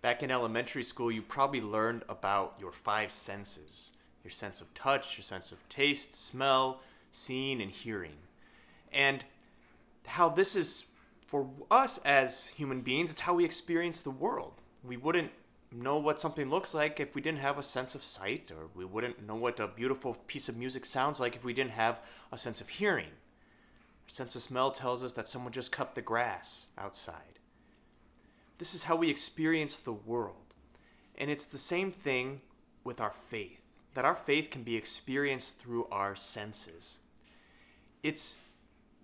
Back in elementary school, you probably learned about your five senses: your sense of touch, your sense of taste, smell, seeing, and hearing. And how this is, for us as human beings, it's how we experience the world. We wouldn't know what something looks like if we didn't have a sense of sight, or we wouldn't know what a beautiful piece of music sounds like if we didn't have a sense of hearing. Our sense of smell tells us that someone just cut the grass outside. This is how we experience the world. And it's the same thing with our faith, that our faith can be experienced through our senses. It's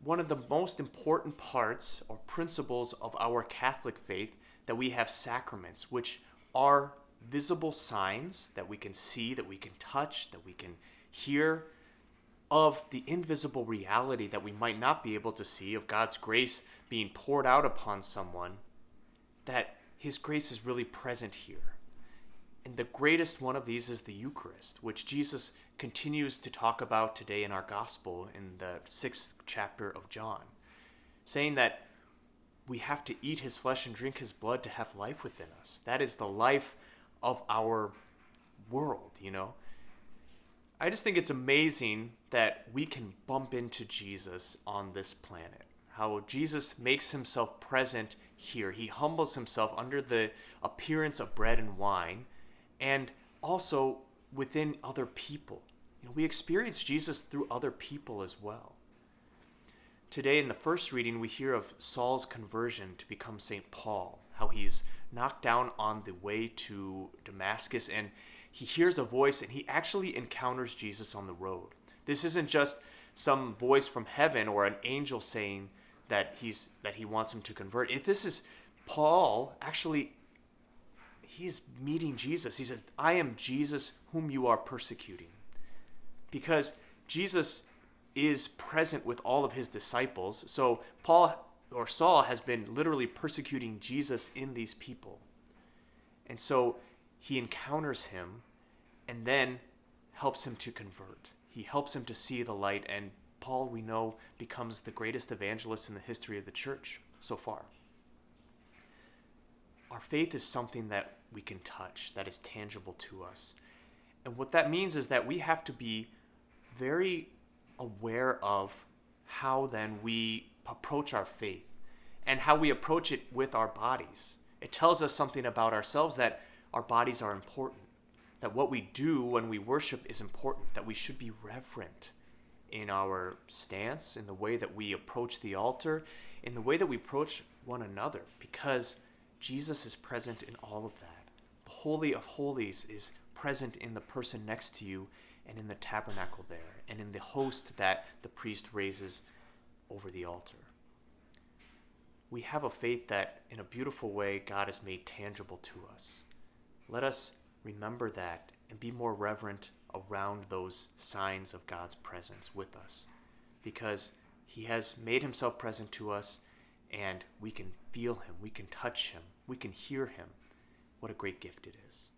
one of the most important parts or principles of our Catholic faith that we have sacraments, which are visible signs that we can see, that we can touch, that we can hear, of the invisible reality that we might not be able to see, of God's grace being poured out upon someone, that His grace is really present here. And the greatest one of these is the Eucharist, which Jesus continues to talk about today in our gospel in the 6th chapter of John, saying that we have to eat His flesh and drink His blood to have life within us. That is the life of our world, I just think it's amazing that we can bump into Jesus on this planet. How Jesus makes Himself present here. He humbles Himself under the appearance of bread and wine, and also within other people. We experience Jesus through other people as well. Today in the first reading, we hear of Saul's conversion to become St. Paul, how he's knocked down on the way to Damascus, and he hears a voice, and he actually encounters Jesus on the road. This isn't just some voice from heaven or an angel saying that he wants him to convert. This is Paul, actually, he's meeting Jesus. He says, "I am Jesus whom you are persecuting." Because Jesus is present with all of His disciples. So Saul has been literally persecuting Jesus in these people. And so he encounters him and then helps him to convert. He helps him to see the light, and Paul, we know, becomes the greatest evangelist in the history of the church so far. Our faith is something that we can touch, that is tangible to us. And what that means is that we have to be very aware of how then we approach our faith and how we approach it with our bodies. It tells us something about ourselves, that our bodies are important, that what we do when we worship is important, that we should be reverent in our stance, in the way that we approach the altar, in the way that we approach one another, because Jesus is present in all of that. The Holy of Holies is present in the person next to you and in the tabernacle there, and in the host that the priest raises over the altar. We have a faith that, in a beautiful way, God has made tangible to us. Let us remember that and be more reverent around those signs of God's presence with us, because He has made Himself present to us, and we can feel Him, we can touch Him, we can hear Him. What a great gift it is.